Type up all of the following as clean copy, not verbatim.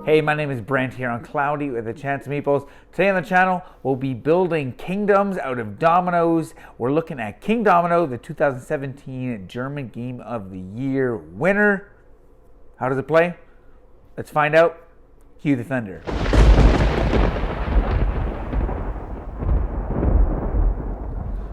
Hey, my name is Brent here on Cloudy with a Chance of Meeples. Today on the channel, we'll be building kingdoms out of dominoes. We're looking at Kingdomino, the 2017 German Game of the Year winner. How does it play? Let's find out. Cue the thunder.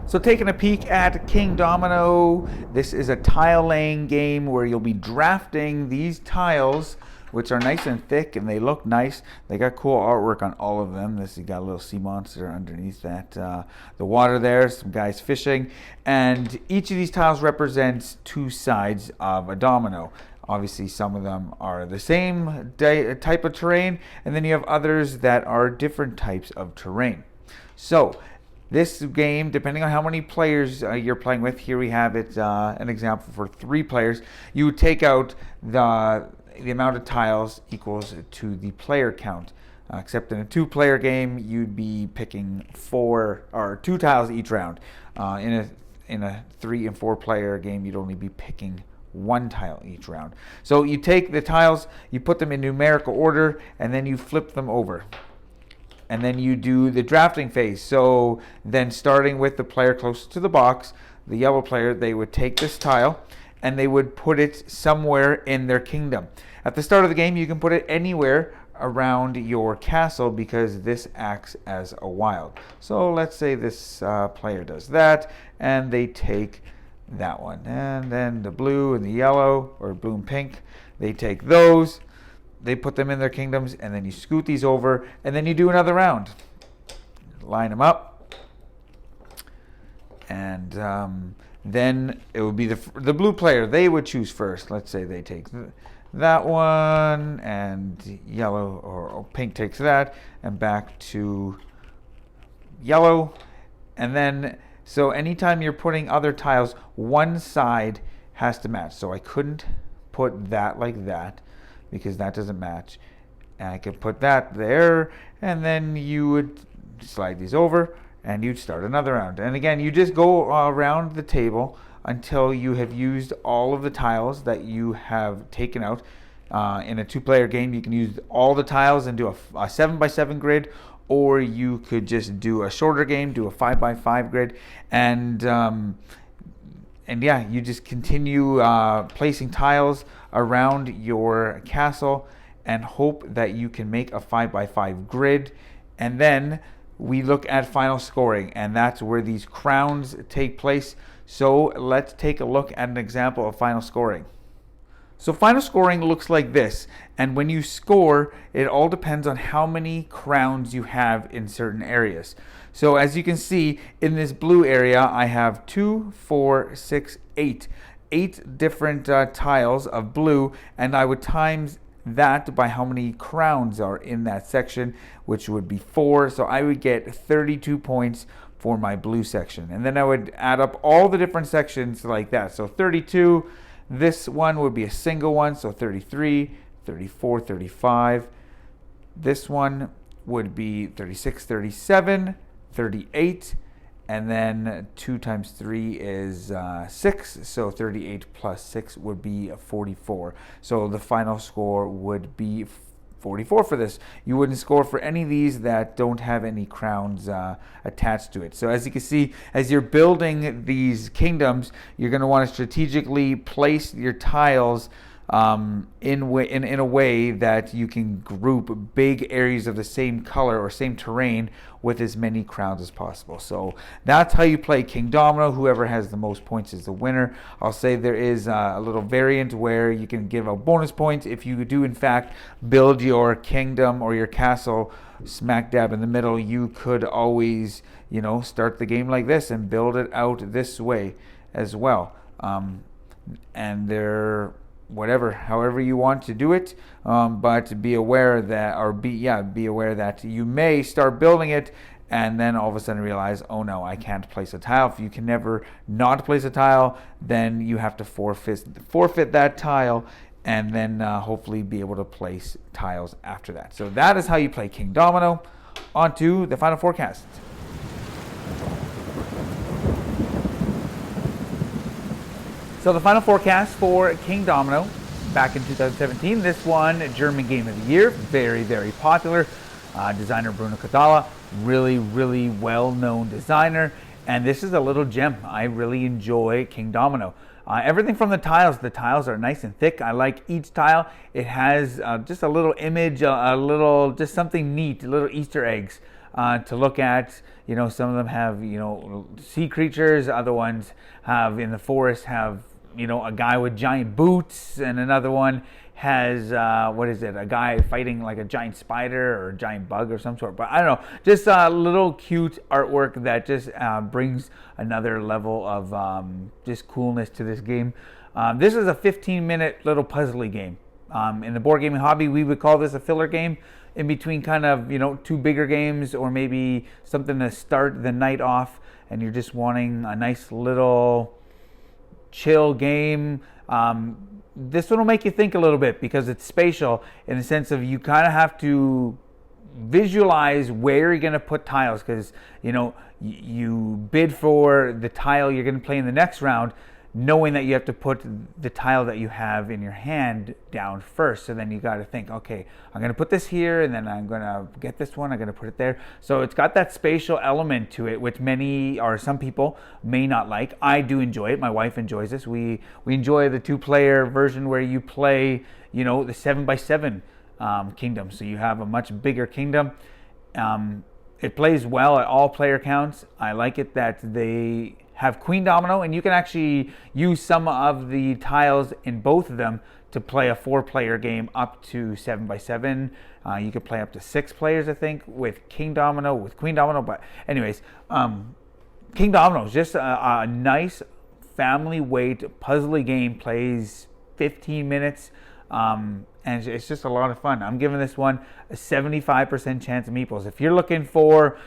So taking a peek at Kingdomino, this is a tile laying game where you'll be drafting these tiles, which are nice and thick and they look nice. They got cool artwork on all of them. This, you got a little sea monster underneath that, the water there, some guys fishing. And each of these tiles represents two sides of a domino. Obviously, some of them are the same type of terrain, and then you have others that are different types of terrain. So this game, depending on how many players you're playing with, here we have it, an example for 3 players. You would take out the amount of tiles equals to the player count. Except in a 2-player game, you'd be picking 4 or 2 tiles each round. In a 3 and 4 player game, you'd only be picking 1 tile each round. So you take the tiles, you put them in numerical order, and then you flip them over. And then you do the drafting phase. So then starting with the player closest to the box, the yellow player, they would take this tile and they would put it somewhere in their kingdom. At the start of the game, you can put it anywhere around your castle because this acts as a wild. So let's say this player does that, and they take that one. And then the blue and the yellow, or blue and pink, they take those, they put them in their kingdoms, and then you scoot these over, and then you do another round. Line them up, and then it would be the blue player. They would choose first. Let's say they take that one, and yellow or pink takes that, and back to yellow. And then, so anytime you're putting other tiles, one side has to match. So I couldn't put that like that because that doesn't match. And I could put that there, and then you would slide these over, and you'd start another round. And again, you just go around the table until you have used all of the tiles that you have taken out. In a 2-player game, you can use all the tiles and do a 7x7 grid, or you could just do a shorter game, do a 5x5 grid, and yeah, you just continue placing tiles around your castle and hope that you can make a 5x5 grid. And then we look at final scoring, and that's where these crowns take place. So let's take a look at an example of final scoring. So final scoring looks like this, and when you score, it all depends on how many crowns you have in certain areas. So as you can see, in this blue area, I have 2, 4, 6, 8 different tiles of blue, and I would times that by how many crowns are in that section, which would be 4. So I would get 32 points for my blue section, and then I would add up all the different sections like that. So 32, this one would be a single one, so 33, 34, 35. This one would be 36, 37, 38, and then 2 times 3 is 6, so 38 plus 6 would be 44. So the final score would be 44 for this. You wouldn't score for any of these that don't have any crowns attached to it. So as you can see, as you're building these kingdoms, you're going to want to strategically place your tiles in a way that you can group big areas of the same color or same terrain with as many crowns as possible. So that's how you play Kingdomino. Whoever has the most points is the winner. I'll say there is a little variant where you can give out bonus points if you do in fact build your kingdom or your castle smack dab in the middle. You could always, start the game like this and build it out this way as well. And they're however you want to do it, but be aware that you may start building it and then all of a sudden realize, oh no, I can't place a tile. If you can never not place a tile, then you have to forfeit that tile, and then hopefully be able to place tiles after that. So that is how you play Kingdomino. On to the final forecast. So the final forecast for Kingdomino back in 2017. This one, German Game of the Year, very, very popular. Designer Bruno Cathala, really, really well-known designer. And this is a little gem. I really enjoy Kingdomino. Everything from the tiles are nice and thick. I like each tile. It has just a little image, just something neat, little Easter eggs to look at. You know, some of them have, sea creatures. Other ones have, in the forest, have, a guy with giant boots, and another one has, a guy fighting like a giant spider or a giant bug or some sort. But I don't know, just a little cute artwork that just brings another level of just coolness to this game. This is a 15-minute little puzzly game. In the board gaming hobby, we would call this a filler game in between kind of, two bigger games, or maybe something to start the night off and you're just wanting a nice little chill game. This one will make you think a little bit because it's spatial in the sense of you kind of have to visualize where you're going to put tiles, because you bid for the tile you're going to play in the next round, knowing that you have to put the tile that you have in your hand down first. So then you got to think, okay, I'm going to put this here, and then I'm going to get this one, I'm going to put it there. So it's got that spatial element to it, which many or some people may not like. I do enjoy it. My wife enjoys this. We enjoy the 2-player version where you play, the 7x7 kingdom. So you have a much bigger kingdom. It plays well at all player counts. I like it that they have Queendomino, and you can actually use some of the tiles in both of them to play a 4-player game up to 7x7. You could play up to 6 players, I think, with Kingdomino, with Queendomino. But anyways, Kingdomino is just a nice family weight puzzly game. Plays 15 minutes. And it's just a lot of fun. I'm giving this one a 75% chance of meeples. If you're looking for,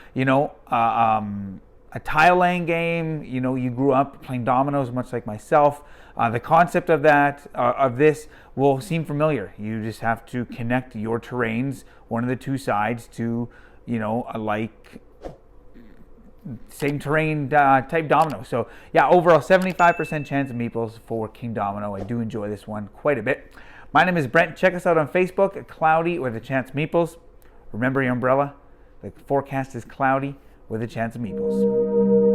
a tile laying game, you grew up playing dominoes much like myself, the concept of this will seem familiar. You just have to connect your terrains, one of the two sides, to, same terrain type domino. So yeah, overall 75% chance of meeples for Kingdomino. I do enjoy this one quite a bit. My name is Brent. Check us out on Facebook at Cloudy with a Chance of Meeples. Remember your umbrella. The forecast is cloudy with a chance of meeples.